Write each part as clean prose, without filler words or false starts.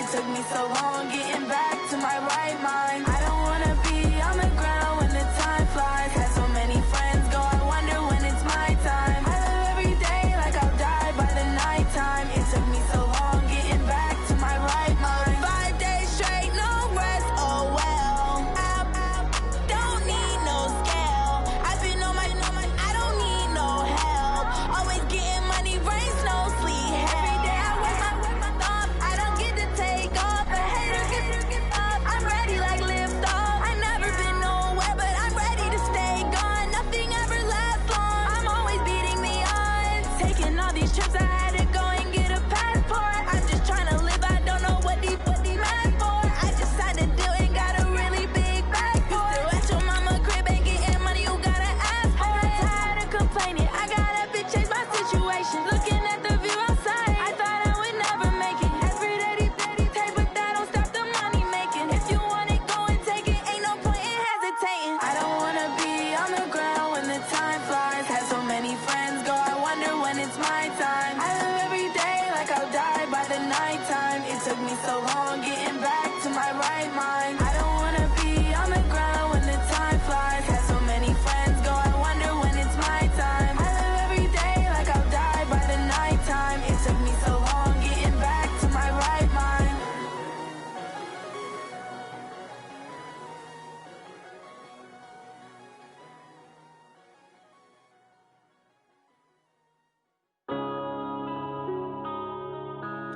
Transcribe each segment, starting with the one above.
It took me so long getting back to my right mind. I don't wanna be on the ground when the time flies. Had so many friends go, I wonder when it's my time. I live every day like I'll die by the nighttime. It took me so long getting back to my right mind. 5 days straight, no rest, oh well. Don't need no scale. I've been on my, I don't need no help. Always getting money, rain, snow, sleet, every day I work my thumb. I don't get to take off. A hater get up. I'm ready like lift off. I never been nowhere, but I'm ready to stay gone. Nothing ever lasts long. I'm always beating the odds. Taking all these trips, I had to go and get a passport. I'm just trying to live. I don't know what these mad for. I just signed a deal and got a really big bag for it. Still at your mama crib and getting money, you gotta ask for it. I'm tired of complaining. I gotta bitch change my situation. Looking at the view outside, I thought I would never make it. Every day take, but that don't stop the money making. If you want it, go and take it. Ain't no point in hesitating. I don't wanna be on the ground when the time flies. Had so many friends go, I wonder when it's my time. I live every day like I'll die by the nighttime. It took me so long getting back to my right mind. I don't wanna be on the ground when the time flies. Had so many friends go, I wonder when it's my time. I live every day like I'll die by the nighttime. It took me so long getting back to my right mind.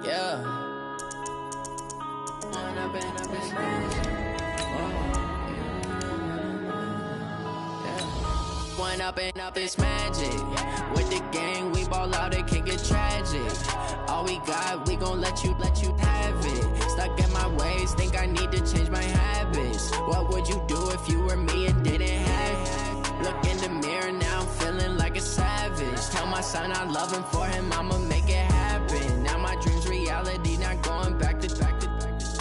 Yeah. One up and up, it's magic. With the gang, we ball out, it can get tragic. All we got, we gon' let you have it. Stuck in my ways, think I need to change my habits. What would you do if you were me and didn't have it? Look in the mirror, now I'm feeling like a savage. Tell my son I love him, for him I'ma make it happen. Now my dream's reality, not going back to.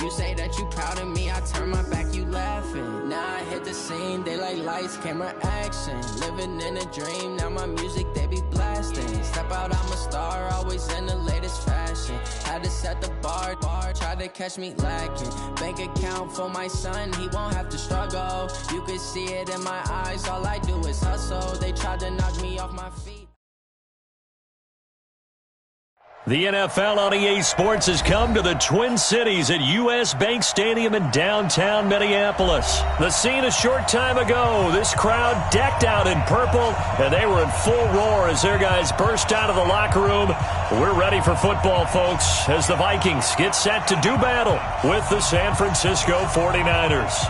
You say that you proud of me, I turn my back, you laughing. Now I hit the scene, they like lights, camera, action. Living in a dream, now my music, they be blasting. Step out, I'm a star, always in the latest fashion. Had to set the bar, try to catch me lacking. Bank account for my son, he won't have to struggle. You could see it in my eyes, all I do is hustle. They tried to knock me off my feet. The NFL on EA Sports has come to the Twin Cities at U.S. Bank Stadium in downtown Minneapolis. The scene a short time ago, this crowd decked out in purple, and they were in full roar as their guys burst out of the locker room. We're ready for football, folks, as the Vikings get set to do battle with the San Francisco 49ers.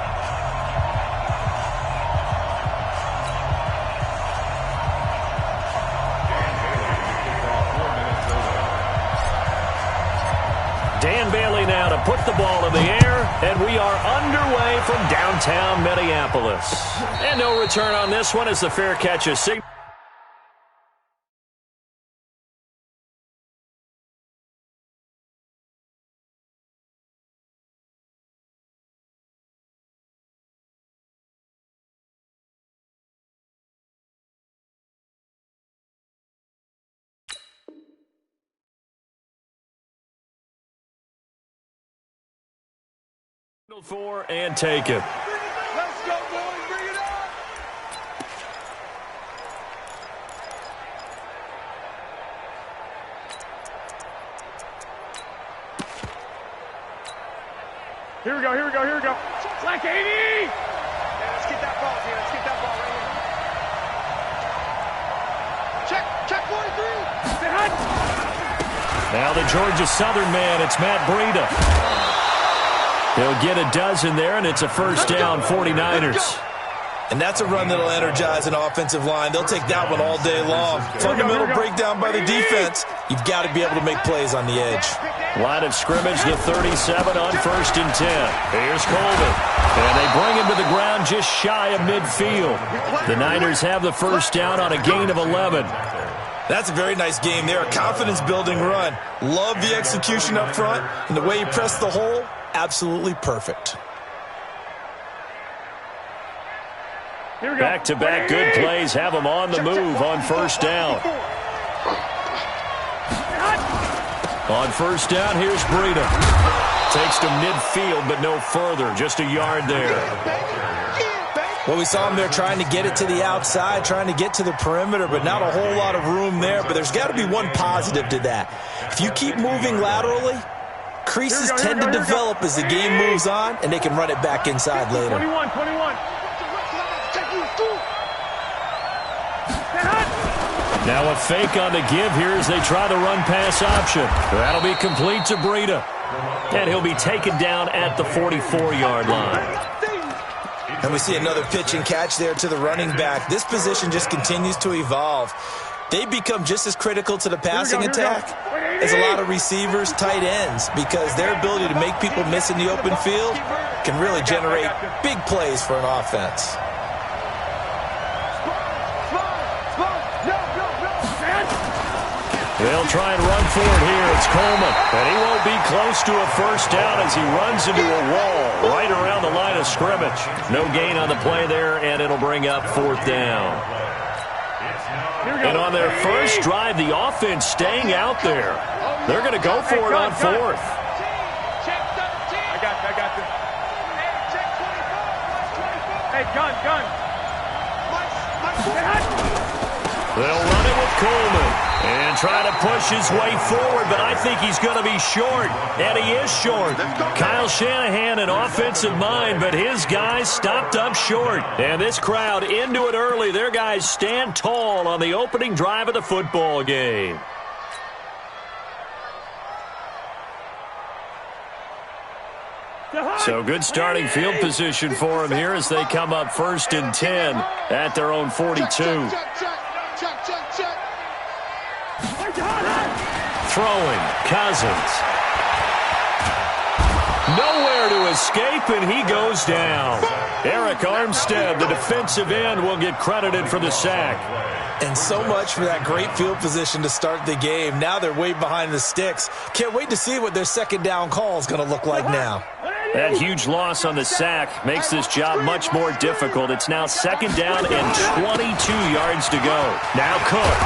Dan Bailey now to put the ball in the air, and we are underway from downtown Minneapolis. And no return on this one as the fair catch is signaled. For and take it. Let's go, boys. Bring it up. Here we go. Black 80. Yeah, let's get that ball, dude. Let's get that ball right here. Check 43. Say hi. Now the Georgia Southern man, it's Matt Breida. He'll get a dozen there, and it's a first down, 49ers. And that's a run that'll energize an offensive line. They'll take that one all day long. Fundamental breakdown by the defense. You've got to be able to make plays on the edge. Line of scrimmage, the 37 on 1st and 10. Here's Coleman. And they bring him to the ground just shy of midfield. The Niners have the first down on a gain of 11. That's a very nice game there. A confidence-building run. Love the execution up front, and the way he pressed the hole, absolutely perfect. Back-to-back good plays have them on the move on first down. On first down, here's Breida. Takes to midfield, but no further. Just a yard there. Well, we saw him there trying to get it to the outside, trying to get to the perimeter, but not a whole lot of room there. But there's got to be one positive to that. If you keep moving laterally, creases tend to develop as the game moves on, and they can run it back inside later. 21. Now a fake on the give here as they try the run-pass option. That'll be complete to Breida. And he'll be taken down at the 44-yard line. And we see another pitch and catch there to the running back. This position just continues to evolve. They become just as critical to the passing attack as a lot of receivers, tight ends, because their ability to make people miss in the open field can really generate big plays for an offense. They'll try and run for it here. It's Coleman. And he won't be close to a first down as he runs into a wall right around the line of scrimmage. No gain on the play there, and it'll bring up fourth down. And on their first drive, the offense staying out there. They're going to go for it on fourth. I got this. Hey, gun. They'll run it with Coleman and try to push his way forward, but I think he's going to be short, and he is short. Kyle Shanahan, an offensive mind, but his guys stopped up short. And this crowd into it early. Their guys stand tall on the opening drive of the football game. So good starting field position for them here as they come up 1st and 10 at their own 42. Throwing, Cousins. Nowhere to escape, and he goes down. Eric Armstead, the defensive end, will get credited for the sack. And so much for that great field position to start the game. Now they're way behind the sticks. Can't wait to see what their second down call is going to look like now. That huge loss on the sack makes this job much more difficult. It's now 2nd down and 22 yards to go. Now Cook.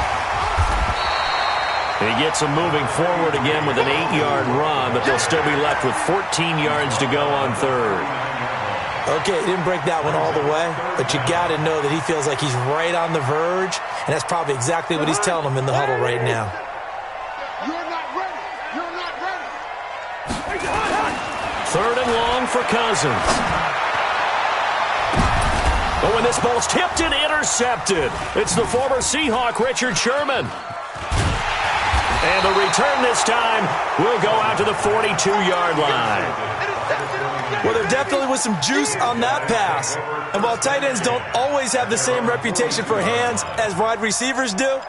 He gets them moving forward again with an 8-yard run, but they'll still be left with 14 yards to go on 3rd. Okay, he didn't break that one all the way, but you got to know that he feels like he's right on the verge, and that's probably exactly what he's telling them in the huddle right now. You're not ready. 3rd and long for Cousins. But when this ball's tipped and intercepted, it's the former Seahawk Richard Sherman. And the return this time will go out to the 42-yard line. Well, there definitely was some juice on that pass. And while tight ends don't always have the same reputation for hands as wide receivers do,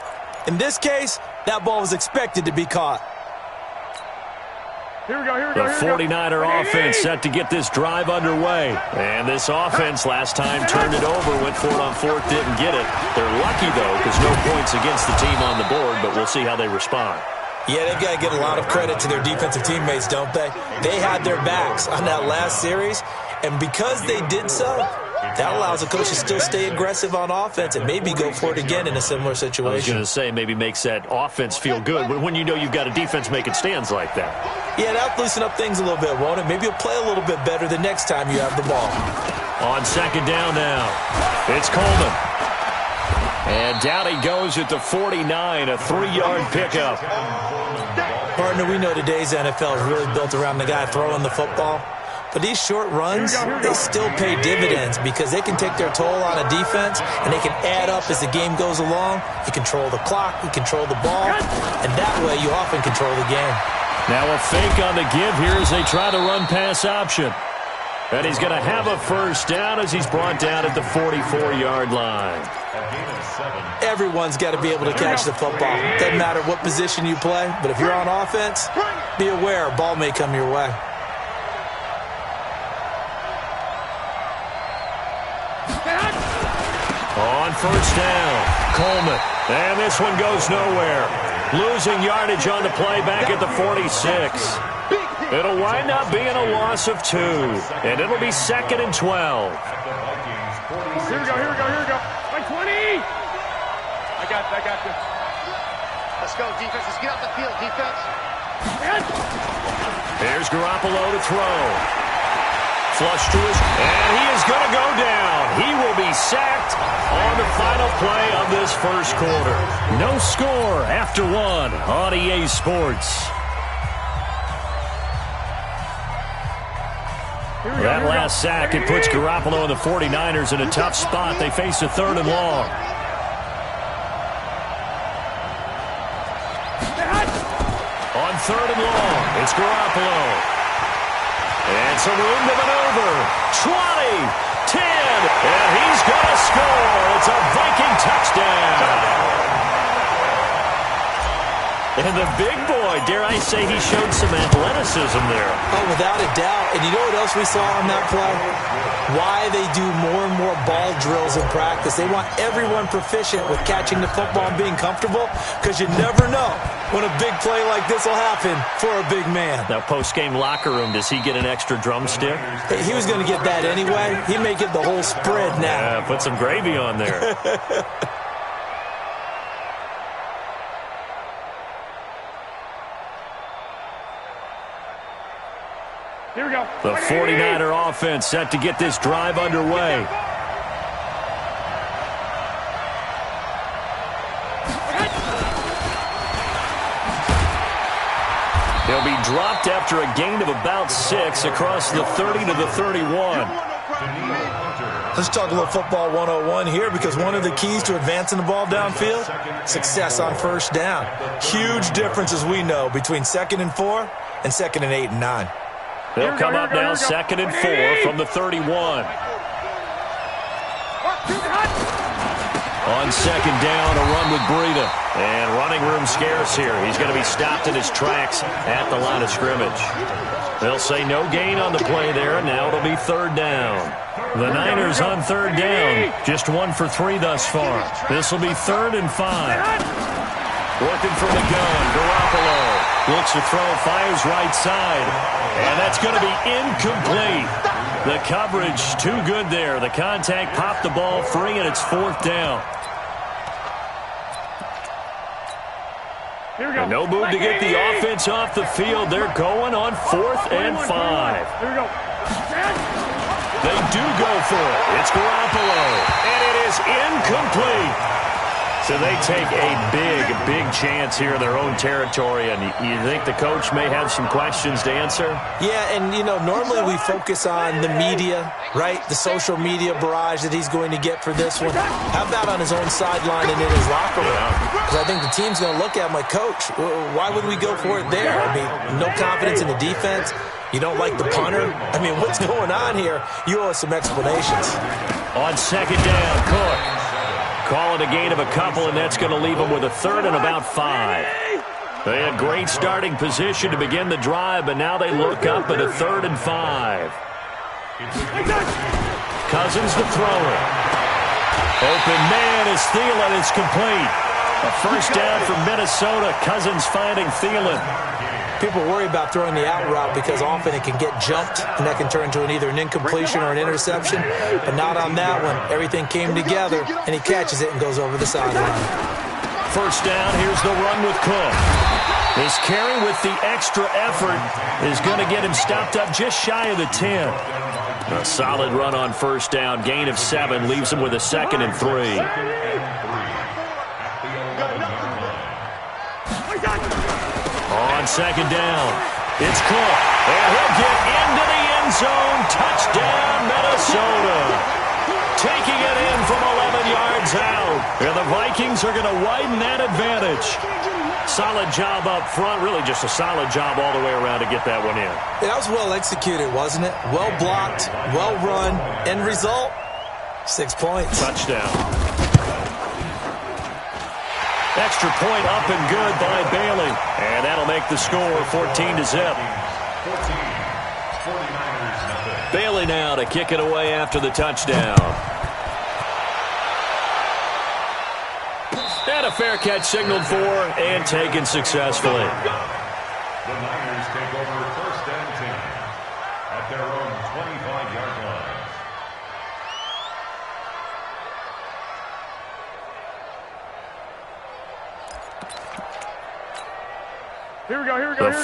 in this case, that ball was expected to be caught. Here we go. The 49er offense set to get this drive underway. And this offense last time turned it over, went for it on 4th, didn't get it. They're lucky, though, because no points against the team on the board, but we'll see how they respond. Yeah, they've got to give a lot of credit to their defensive teammates, don't they? They had their backs on that last series, and because they did so, that allows the coach to still stay aggressive on offense and maybe go for it again in a similar situation. I was going to say, maybe makes that offense feel good when you know you've got a defense making stands like that. Yeah, that'll loosen up things a little bit, won't it? Maybe you'll play a little bit better the next time you have the ball. On 2nd down now, it's Coleman. And down he goes at the 49, a 3-yard pickup. Partner, we know today's NFL is really built around the guy throwing the football. But these short runs, they still pay dividends because they can take their toll on a defense and they can add up as the game goes along. You control the clock, you control the ball, and that way you often control the game. Now a fake on the give here as they try the run-pass option. And he's going to have a first down as he's brought down at the 44-yard line. Everyone's got to be able to catch the football. Doesn't matter what position you play, but if you're on offense, be aware a ball may come your way. On 1st down, Coleman. And this one goes nowhere. Losing yardage on the play back at the 46. It'll wind up being a loss of 2. And it'll be 2nd and 12. Here we go. Like 20. I got this. Let's go, defense. Let's get off the field, defense. Here's Garoppolo to throw. Flush to his, and he is going to go down. He will be sacked on the final play of this first quarter. No score after one on EA Sports. That last sack, it puts Garoppolo and the 49ers in a tough spot. They face a 3rd and long. On 3rd and long, it's Garoppolo. And some room to maneuver. 20, 10, and he's going to score. It's a Viking touchdown. And the big boy, dare I say, he showed some athleticism there. Oh, without a doubt. And you know what else we saw on that play? Why they do more and more ball drills in practice. They want everyone proficient with catching the football and being comfortable, because you never know when a big play like this will happen for a big man. Now, post-game locker room, does he get an extra drumstick? Hey, he was going to get that anyway. He may get the whole spread now. Yeah, put some gravy on there. Here we go. The 49er offense set to get this drive underway. He'll be dropped after a gain of about 6 across the 30 to the 31. Let's talk a little football 101 here, because one of the keys to advancing the ball downfield, success on first down. Huge difference, as we know, between 2nd and 4 and 2nd and 8 and 9. They'll come up now 2nd and 4 from the 31. On 2nd down, a run with Breida. And running room scarce here. He's going to be stopped in his tracks at the line of scrimmage. They'll say no gain on the play there, and now it'll be 3rd down. The Niners on 3rd down, just 1 for 3 thus far. This will be 3rd and 5. Working from the gun, Garoppolo looks to throw, fires right side, and that's going to be incomplete. The coverage too good there. The contact popped the ball free, and it's 4th down. Here we go. And no move to get the offense off the field. They're going on 4th and 5. Here we go. They do go for it. It's Garoppolo, and it is incomplete. So they take a big chance here in their own territory, and you think the coach may have some questions to answer? Yeah, and, you know, normally we focus on the media, right? The social media barrage that he's going to get for this one. How about on his own sideline and in his locker room? Because I think the team's going to look at him like, Coach, why would we go for it there? I mean, no confidence in the defense. You don't like the punter? I mean, what's going on here? You owe us some explanations. On 2nd down, Cook. Call it a gain of a couple, and that's going to leave them with a 3rd and about 5. They had great starting position to begin the drive, but now they look up at a 3rd and 5. Cousins to throw it. Open man is Thielen. It's complete. A first down for Minnesota. Cousins finding Thielen. People worry about throwing the out route because often it can get jumped, and that can turn into either an incompletion or an interception. But not on that one. Everything came together, and he catches it and goes over the sideline. First down, here's the run with Cook. His carry with the extra effort is going to get him stopped up just shy of the 10. A solid run on first down. Gain of 7 leaves him with a 2nd and 3. On 2nd down, it's Cook, and he'll get into the end zone. Touchdown, Minnesota. Taking it in from 11 yards out. And the Vikings are going to widen that advantage. Solid job up front, really just a solid job all the way around to get that one in. That was well executed, wasn't it? Well blocked, well run. End result, 6 points. Touchdown. Extra point up and good by Bailey. And that'll make the score 14-0. Bailey now to kick it away after the touchdown. And a fair catch signaled for and taken successfully. The Niners take over 1st and 10 at their own 25-yard line. The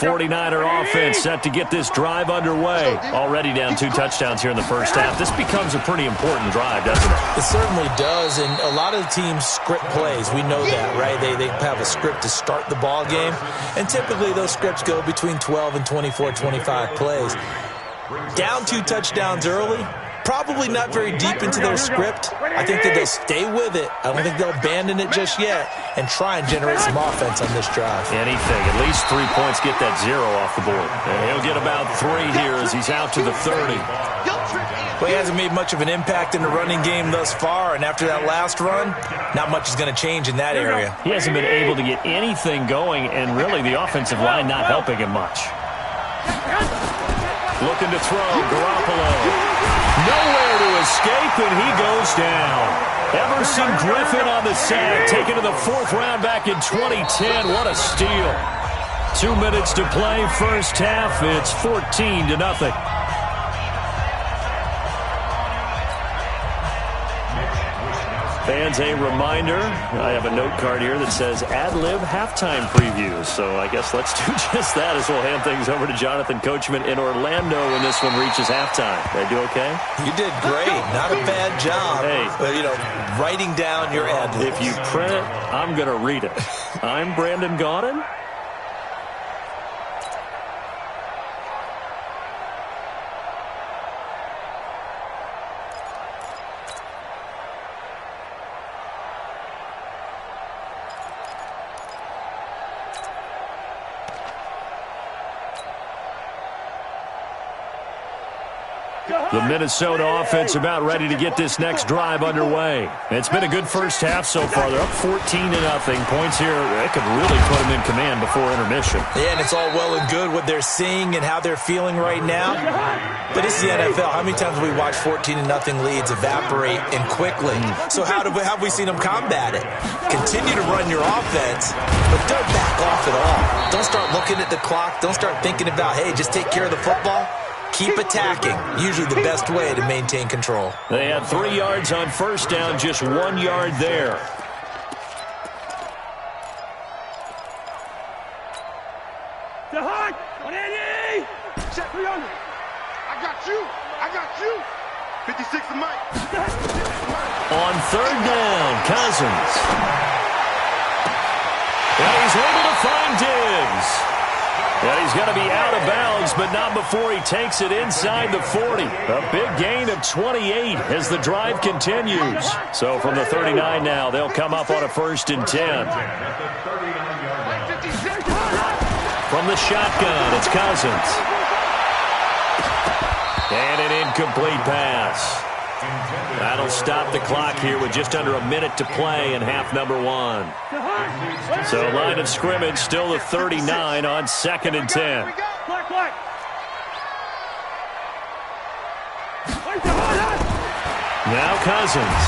49er offense set to get this drive underway. Already down 2 touchdowns here in the first half. This becomes a pretty important drive, doesn't it? It certainly does, and a lot of the teams script plays. We know that, right? They have a script to start the ball game, and typically those scripts go between 12 and 24, 25 plays. Down 2 touchdowns early, probably not very deep into their script. I think that they'll stay with it. I don't think they'll abandon it just yet and try and generate some offense on this drive. Anything. At least 3 points, get that 0 off the board. And he'll get about 3 here as he's out to the 30. Well, he hasn't made much of an impact in the running game thus far, and after that last run, not much is going to change in that area. He hasn't been able to get anything going, and really the offensive line not helping him much. Looking to throw, Garoppolo. Nowhere to escape, and he goes down. Emerson Griffin on the sack, taken to the 4th round back in 2010. What a steal. 2 minutes to play, first half. It's 14-0. Fans, a reminder, I have a note card here that says ad-lib halftime previews. So I guess let's do just that as we'll hand things over to Jonathan Coachman in Orlando when this one reaches halftime. Did I do okay? You did great. Not a bad job. Hey. But, writing down your ad-libs. If you print it, I'm going to read it. I'm Brandon Gaudin. The Minnesota offense about ready to get this next drive underway. It's been a good first half so far. They're up 14-0. Points here, it could really put them in command before intermission. Yeah, and it's all well and good what they're seeing and how they're feeling right now. But this is the NFL. How many times have we watched 14-0 leads evaporate and quickly? So how have we seen them combat it? Continue to run your offense, but don't back off at all. Don't start looking at the clock. Don't start thinking about, hey, just take care of the football. Keep attacking. Usually the best way to maintain control. They had 3 yards on first down, just 1 yard there. The high, 180. Check 300. I got you. 56 to Mike. On 3rd down, Cousins. And he's able to find Diggs. And he's going to be out of bounds, but not before he takes it inside the 40. A big gain of 28 as the drive continues. So from the 39 now, they'll come up on a 1st and 10. From the shotgun, it's Cousins. And an incomplete pass. That'll stop the clock here with just under a minute to play in half number 1. So line of scrimmage still the 39 on 2nd and 10. Now Cousins.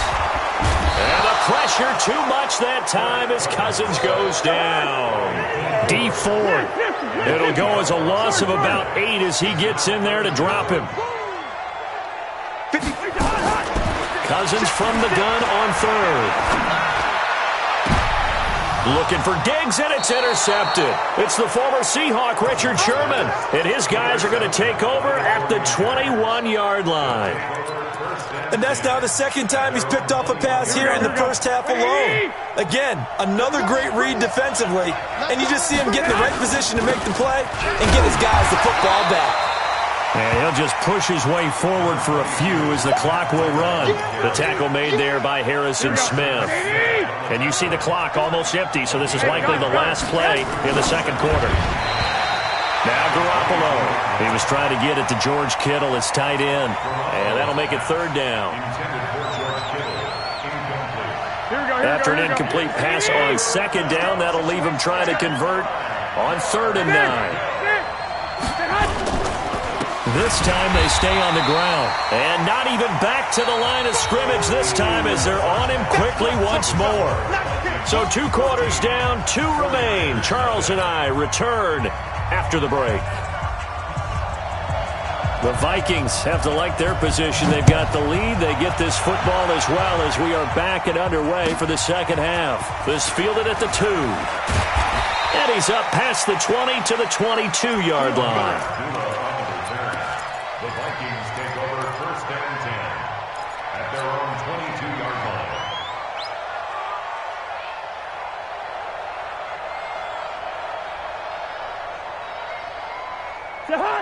And the pressure too much that time as Cousins goes down. D4. It'll go as a loss of about 8 as he gets in there to drop him. Cousins from the gun on 3rd. Looking for Diggs, and it's intercepted. It's the former Seahawk, Richard Sherman. And his guys are going to take over at the 21-yard line. And that's now the 2nd time he's picked off a pass here in the first half alone. Again, another great read defensively. And you just see him get in the right position to make the play and get his guys the football back. And he'll just push his way forward for a few as the clock will run. The tackle made there by Harrison Smith. And you see the clock almost empty, so this is likely the last play in the 2nd quarter. Now Garoppolo. He was trying to get it to George Kittle, his tight end. And that'll make it 3rd down. After an incomplete pass on 2nd down, that'll leave him trying to convert on 3rd and 9. This time they stay on the ground. And not even back to the line of scrimmage this time as they're on him quickly once more. So 2 quarters down, 2 remain. Charles and I return after the break. The Vikings have to like their position. They've got the lead. They get this football as well as we are back and underway for the 2nd half. This fielded at the 2. And he's up past the 20 to the 22-yard line. The Vikings take over first and 10 at their own 22-yard line.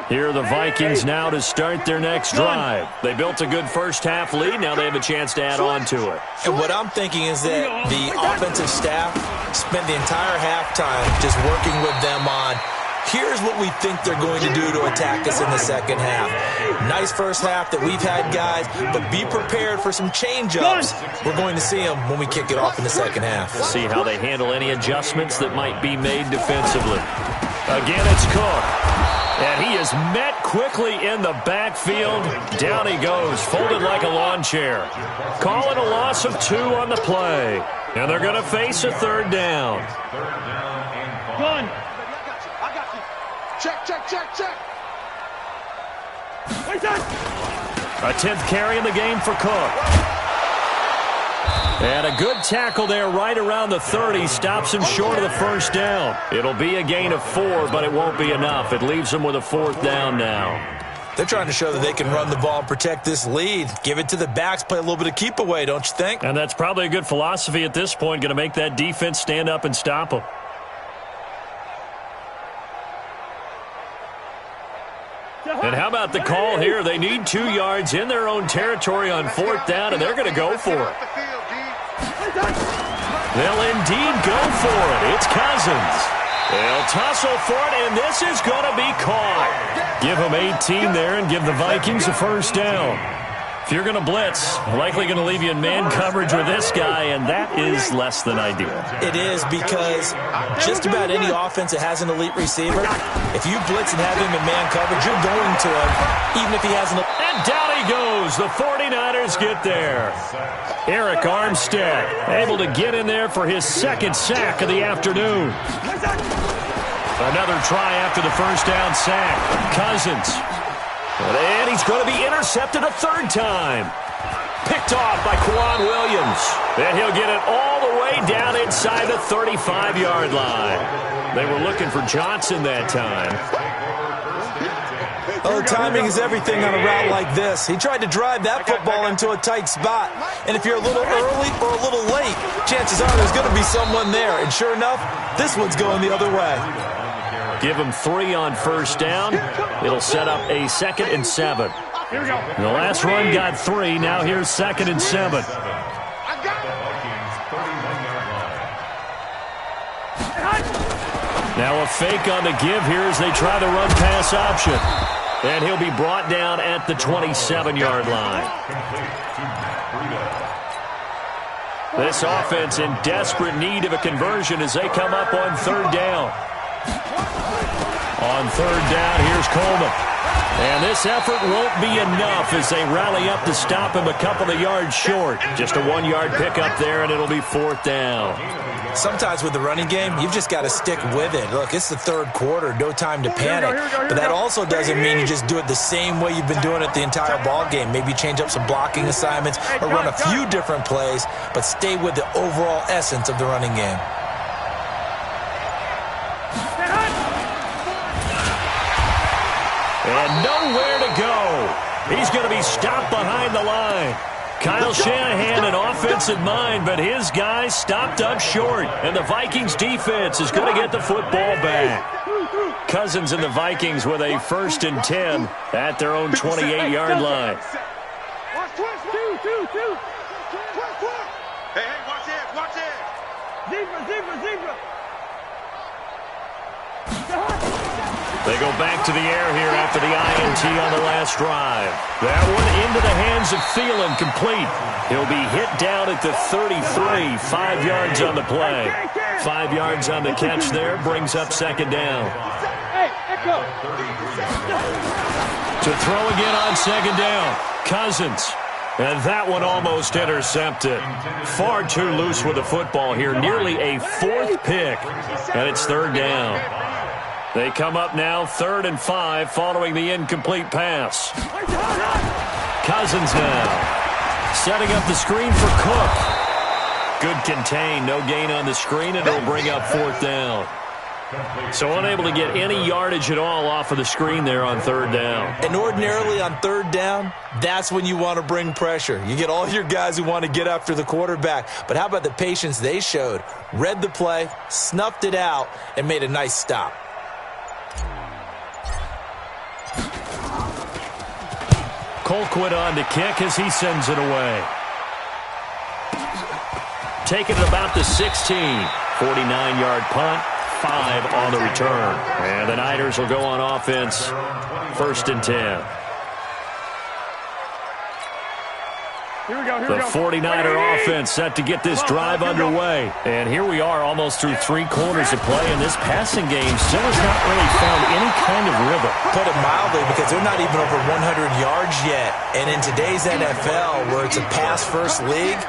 Here are the Vikings now to start their next drive. They built a good first-half lead. Now they have a chance to add on to it. And what I'm thinking is that the offensive staff spent the entire halftime just working with them on, here's what we think they're going to do to attack us in the second half. Nice first half that we've had, guys, but be prepared for some change-ups. We're going to see them when we kick it off in the second half. See how they handle any adjustments that might be made defensively. Again, it's Cook. And he is met quickly in the backfield. Down he goes, folded like a lawn chair. Calling a loss of 2 on the play. And they're going to face a third down. Gun. I got you. Check. Wait, A 10th carry in the game for Cook. And a good tackle there right around the 30. Stops him short of the first down. It'll be a gain of 4, but it won't be enough. It leaves him with a 4th down now. They're trying to show that they can run the ball and protect this lead. Give it to the backs, play a little bit of keep away, don't you think? And that's probably a good philosophy at this point. Going to make that defense stand up and stop them. And how about the call here? They need 2 yards in their own territory on 4th down, and they're going to go for it. They'll indeed go for it. It's Cousins. They'll tussle for it, and this is going to be caught. Give them 18 there and give the Vikings a first down. If you're going to blitz, likely going to leave you in man coverage with this guy, and that is less than ideal. It is, because just about any offense that has an elite receiver, if you blitz and have him in man coverage, you're going to him, even if he has an... And down he goes. The 49ers get there. Eric Armstead able to get in there for his 2nd sack of the afternoon. Another try after the first down sack. Cousins. And he's going to be intercepted a 3rd time. Picked off by Quan Williams. And he'll get it all the way down inside the 35-yard line. They were looking for Johnson that time. Oh, timing is everything on a route like this. He tried to drive that football into a tight spot. And if you're a little early or a little late, chances are there's going to be someone there. And sure enough, this one's going the other way. Give him 3 on first down. It'll set up a 2nd and 7. Here we go. The last run got 3. Now here's 2nd and 7. Now a fake on the give here as they try the run pass option. And he'll be brought down at the 27-yard line. This offense in desperate need of a conversion as they come up on 3rd down. On 3rd down, here's Coleman. And this effort won't be enough as they rally up to stop him a couple of yards short. Just a 1-yard pickup there, and it'll be 4th down. Sometimes with the running game, you've just got to stick with it. Look, it's the 3rd quarter, no time to panic. But that also doesn't mean you just do it the same way you've been doing it the entire ball game. Maybe change up some blocking assignments or run a few different plays, but stay with the overall essence of the running game. And nowhere to go. He's going to be stopped behind the line. Kyle Shanahan an offensive mind, but his guys stopped up short. And the Vikings defense is going to get the football back. Cousins and the Vikings with a 1st and 10 at their own 28-yard line. Hey, watch it. Zebra. They go back to the air here after the INT on the last drive. That one into the hands of Thielen, complete. He'll be hit down at the 33, 5 yards on the play. 5 yards on the catch there, brings up 2nd down. To throw again on 2nd down, Cousins. And that one almost intercepted. Far too loose with the football here, nearly a 4th pick. And it's 3rd down. They come up now 3rd and 5 following the incomplete pass. Cousins now setting up the screen for Cook. Good contain, no gain on the screen, and it'll bring up 4th down. So unable to get any yardage at all off of the screen there on third down. And ordinarily on third down, that's when you want to bring pressure. You get all your guys who want to get after the quarterback. But how about the patience they showed? Read the play, snuffed it out, and made a nice stop. Colquitt on to kick as he sends it away. Taking it about the 16. 49-yard punt. 5 on the return. And the Niners will go on offense. 1st and 10. The 49er offense set to get this drive underway. And here we are almost through 3 quarters of play, and this passing game still has not really found any kind of rhythm. Put it mildly, because they're not even over 100 yards yet. And in today's NFL, where it's a pass-first league,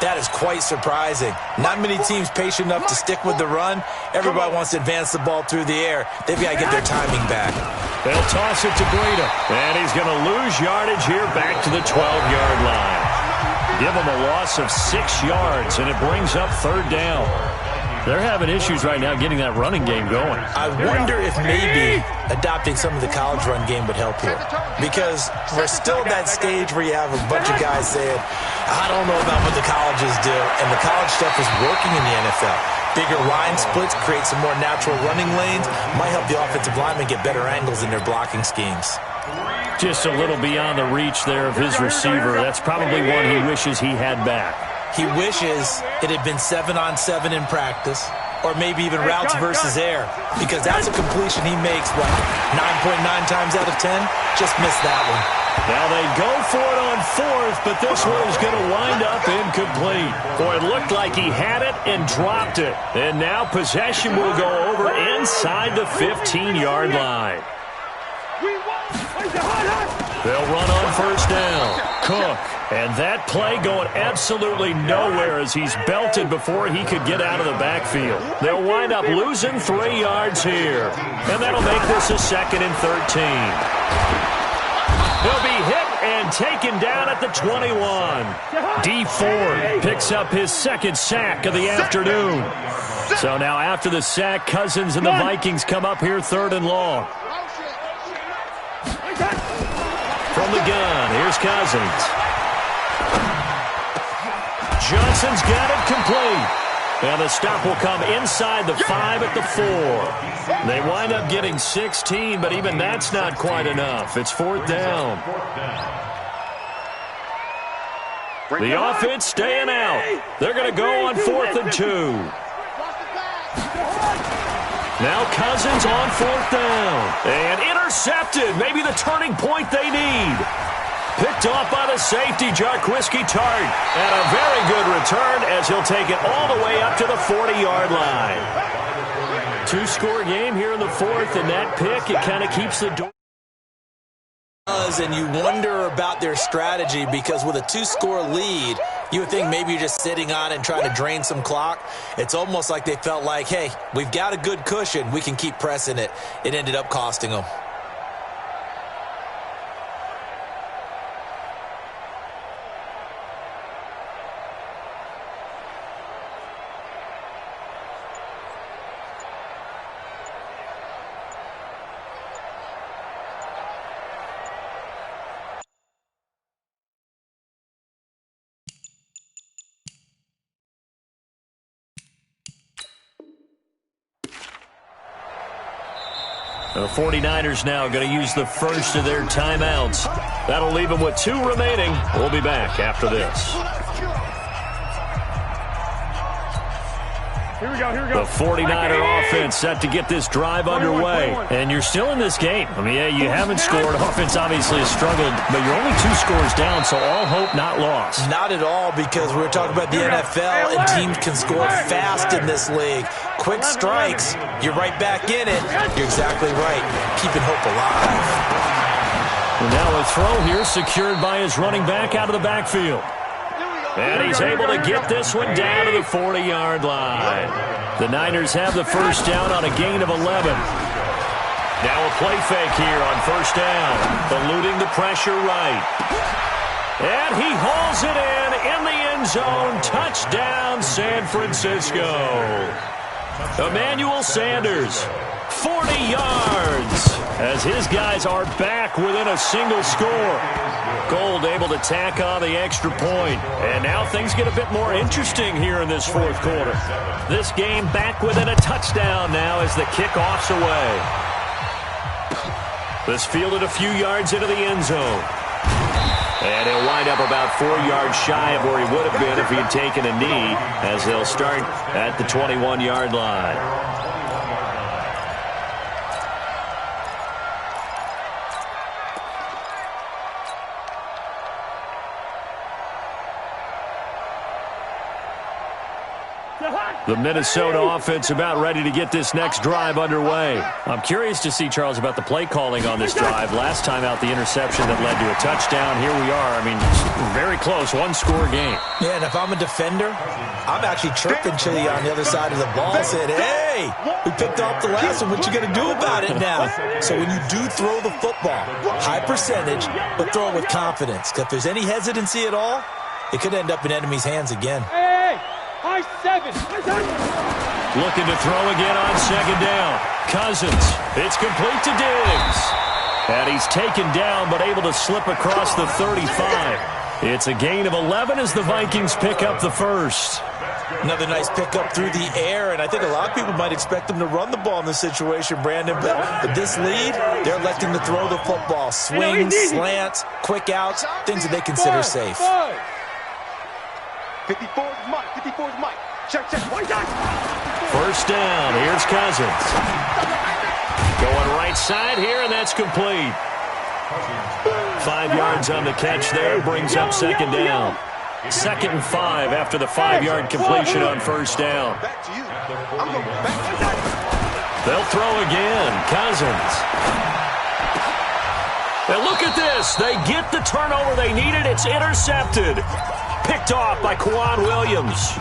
that is quite surprising. Not many teams patient enough to stick with the run. Everybody wants to advance the ball through the air. They've got to get their timing back. They'll toss it to Breida. And he's going to lose yardage here back to the 12-yard line. Give him a loss of 6 yards, and it brings up third down. They're having issues right now getting that running game going. I wonder if maybe adopting some of the college run game would help here. Because we're still at that stage where you have a bunch of guys saying, I don't know about what the colleges do. And the college stuff is working in the NFL. Bigger line splits, create some more natural running lanes. Might help the offensive linemen get better angles in their blocking schemes. Just a little beyond the reach there of his receiver. That's probably one he wishes he had back. He wishes it had been 7-on-7 in practice, or maybe even routes versus air, because that's a completion he makes, 9.9 times out of 10? Just missed that one. Now they go for it on 4th, but this one is going to wind up incomplete. Boy, it looked like he had it and dropped it. And now possession will go over inside the 15-yard line. They'll run on 1st down. Cook. And that play going absolutely nowhere as he's belted before he could get out of the backfield. They'll wind up losing 3 yards here. And that'll make this a 2nd and 13. He'll be hit and taken down at the 21. D Ford picks up his 2nd sack of the afternoon. So now after the sack, Cousins and the Vikings come up here 3rd and long. From the gun, here's Cousins. Johnson's got it complete. And the stop will come inside the 5 at the 4. They wind up getting 16, but even that's not quite enough. It's 4th down. The offense staying out. They're going to go on 4th and 2. Now Cousins on 4th down. And intercepted. Maybe the turning point they need. Picked off by the safety, Jarquiski Tart. And a very good return as he'll take it all the way up to the 40-yard line. 2-score game here in the 4th, and that pick, it kind of keeps the door. And you wonder about their strategy, because with a 2-score lead, you would think maybe you're just sitting on it and trying to drain some clock. It's almost like they felt like, hey, we've got a good cushion. We can keep pressing it. It ended up costing them. The 49ers now going to use the first of their timeouts. That'll leave them with 2 remaining. We'll be back after this. Here we go. The 49er offense set to get this drive underway. And you're still in this game. I mean, yeah, you haven't scored. Offense obviously has struggled, but you're only 2 scores down, so all hope not lost. Not at all, because we're talking about the NFL, and teams can score fast in this league. Quick strikes, you're right back in it. You're exactly right. Keeping hope alive. And now a throw here secured by his running back out of the backfield. And he's able to get this one down to the 40-yard line. The Niners have the first down on a gain of 11. Now a play fake here on 1st down. Eluding the pressure right. And he hauls it in the end zone. Touchdown, San Francisco. Emmanuel Sanders, 40 yards, as his guys are back within a single score. Gold able to tack on the extra point. And now things get a bit more interesting here in this fourth quarter. This game back within a touchdown now as the kickoff's away. This fielded a few yards into the end zone. And he'll wind up about 4 yards shy of where he would have been if he had taken a knee, as they'll start at the 21-yard line. The Minnesota offense about ready to get this next drive underway. I'm curious to see, Charles, about the play calling on this drive. Last time out, the interception that led to a touchdown. Here we are. I mean, very close, one-score game. Yeah, and if I'm a defender, I'm actually chirping Chili on the other side of the ball, saying, hey, we picked off the last one. What you going to do about it now? So when you do throw the football, high percentage, but throw it with confidence. Because if there's any hesitancy at all, it could end up in enemy's hands again. High seven. Looking to throw again on second down. Cousins. It's complete to Diggs. And he's taken down but able to slip across the 35. It's a gain of 11 as the Vikings pick up the first. Another nice pickup through the air, and I think a lot of people might expect them to run the ball in this situation, Brandon. But with this lead, they're electing to throw the football. Swings, slants, quick outs, things that they consider safe. 54's Mike. 54's Mike. Check. First down. Here's Cousins. Going right side here, and that's complete. 5 yards on the catch there. Brings up second down. 2nd and 5 after the 5-yard completion on first down. They'll throw again. Cousins. And look at this. They get the turnover they needed. It's intercepted. Picked off by Kwan Williams.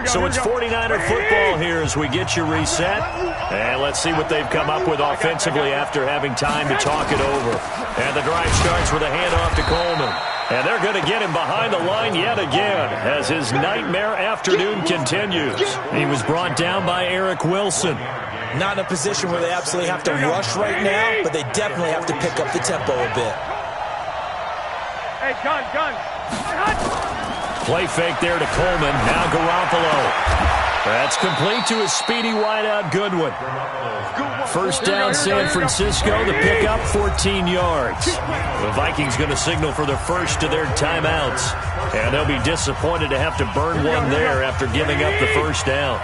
So it's 49er football here as we get you reset. And let's see what they've come up with offensively after having time to talk it over. And the drive starts with a handoff to Coleman. And they're going to get him behind the line yet again as his nightmare afternoon continues. He was brought down by Eric Wilson. Not in a position where they absolutely have to rush right now, but they definitely have to pick up the tempo a bit. Hey, gun. Play fake there to Coleman. Now Garoppolo. That's complete to his speedy wideout Goodwin. First down San Francisco. The pickup 14 yards. The Vikings going to signal for the first of their timeouts. And they'll be disappointed to have to burn one there after giving up the first down.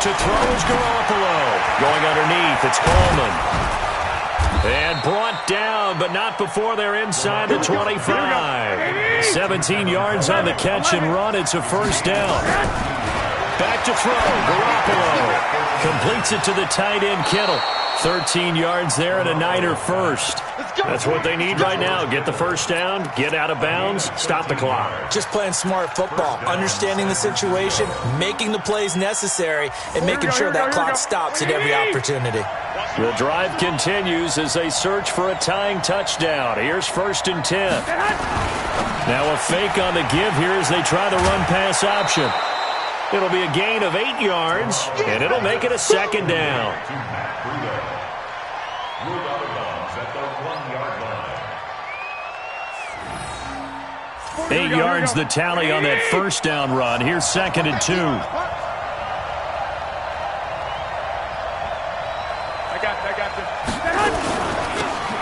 To throw is Garoppolo. Going underneath, it's Coleman. And brought down, but not before they're inside the 25. 17 yards on the catch and run. It's a first down. Back to throw. Garoppolo completes it to the tight end, Kittle. 13 yards there and a Niner first. That's what they need right now. Get the first down, get out of bounds, stop the clock. Just playing smart football, understanding the situation, making the plays necessary, and making sure that clock stops at every opportunity. The drive continues as they search for a tying touchdown. Here's 1st and 10. Now a fake on the give here as they try the run-pass option. It'll be a gain of 8 yards, and it'll make it a second down. 8 yards the tally on that first down run. Here's 2nd and 2.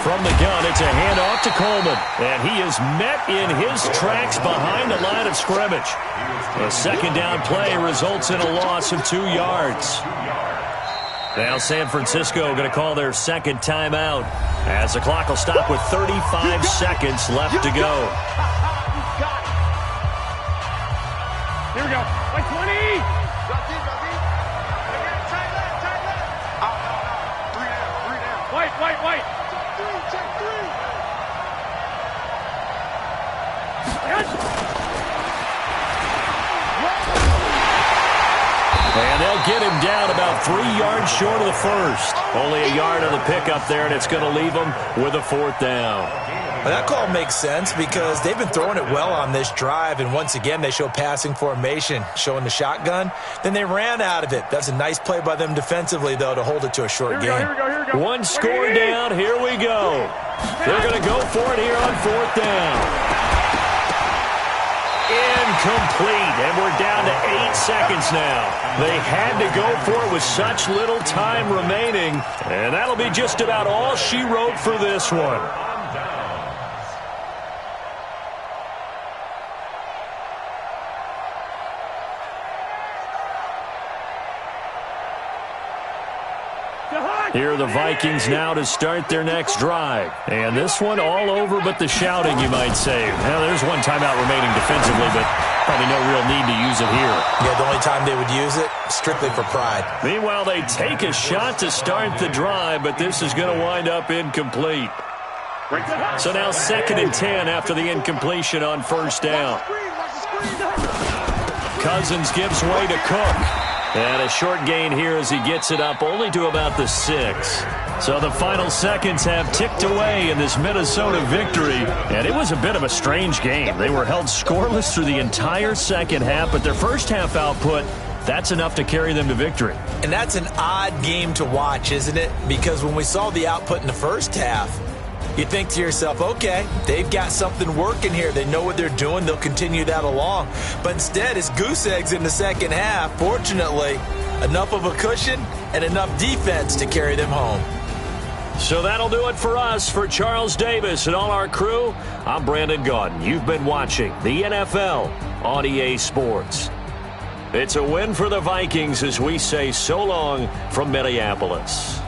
From the gun, it's a handoff to Coleman. And he is met in his tracks behind the line of scrimmage. A second down play results in a loss of 2 yards. Now San Francisco going to call their second timeout as the clock will stop with 35 seconds left to go. Here we go. Like 20. White. Check three. And they'll get him down about 3 yards short of the first. Only a yard on the pickup there, and it's going to leave him with a 4th down. Well, that call makes sense because they've been throwing it well on this drive, and once again they show passing formation, showing the shotgun. Then they ran out of it. That's a nice play by them defensively, though, to hold it to a short game. Here we go. One score down. Here we go. They're going to go for it here on 4th down. Incomplete, and we're down to 8 seconds now. They had to go for it with such little time remaining, and that'll be just about all she wrote for this one. Here are the Vikings now to start their next drive. And this one all over but the shouting, you might say. Now, there's one timeout remaining defensively, but probably no real need to use it here. Yeah, the only time they would use it, strictly for pride. Meanwhile, they take a shot to start the drive, but this is going to wind up incomplete. So now 2nd and 10 after the incompletion on 1st down. Cousins gives way to Cook. And a short gain here as he gets it up only to about the 6. So the final seconds have ticked away in this Minnesota victory. And it was a bit of a strange game. They were held scoreless through the entire second half, but their first half output, that's enough to carry them to victory. And that's an odd game to watch, isn't it? Because when we saw the output in the first half, you think to yourself, okay, they've got something working here. They know what they're doing. They'll continue that along. But instead, it's goose eggs in the second half. Fortunately, enough of a cushion and enough defense to carry them home. So that'll do it for us. For Charles Davis and all our crew, I'm Brandon Gaudin. You've been watching the NFL on EA Sports. It's a win for the Vikings as we say so long from Minneapolis.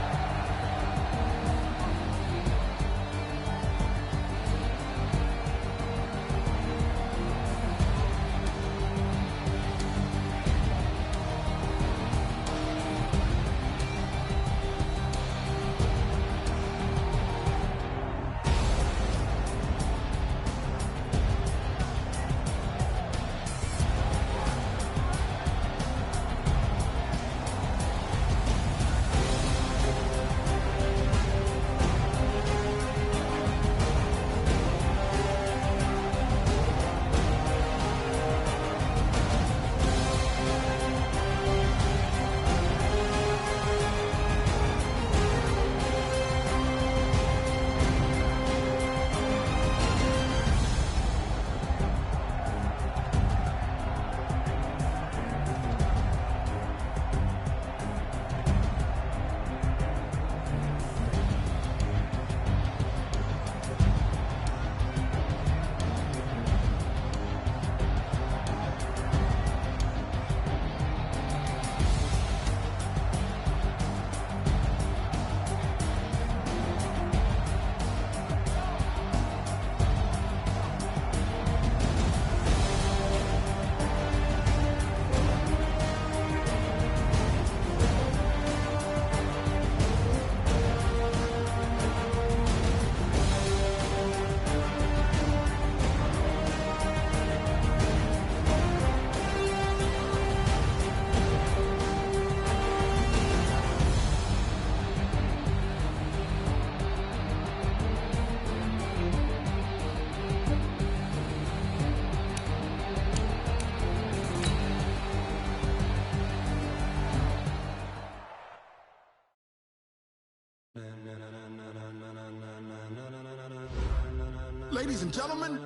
Ladies and gentlemen,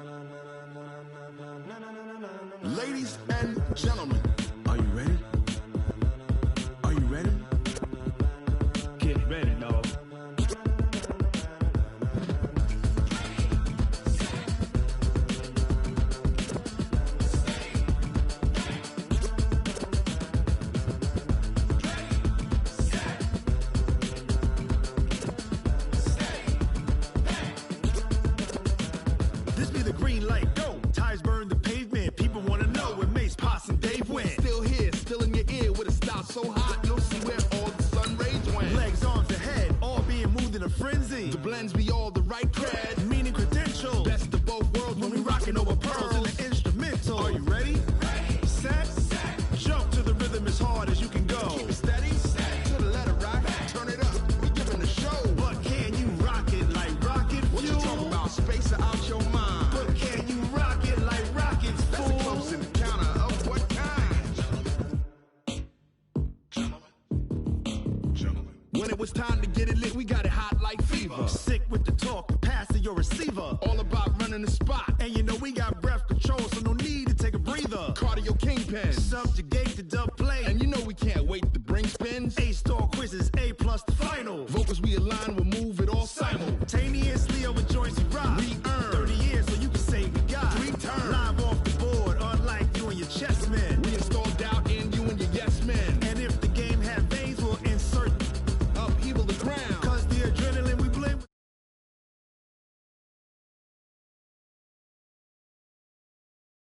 ladies and gentlemen, are you ready? Are you ready? Get ready, dog. This be the green light, go. Tires burn the pavement. People want to know where Mace, Potts, and Dave went. Still here, still in your ear with a style so hot, you'll see where all the sun rays went. Legs, arms, and head, all being moved in a frenzy. The blends be all the right cred, meaning credentials. Best of both worlds when we rocking over pearls in the instrumental. Are you ready? Ready. Set. Jump to the rhythm as hard as you can go. either. All about running the spot. And you know we got breath control, so no need to take a breather. Cardio kingpin, subjugate the dub play. And you know we can't wait to bring spins. A-star quizzes, A+ the final.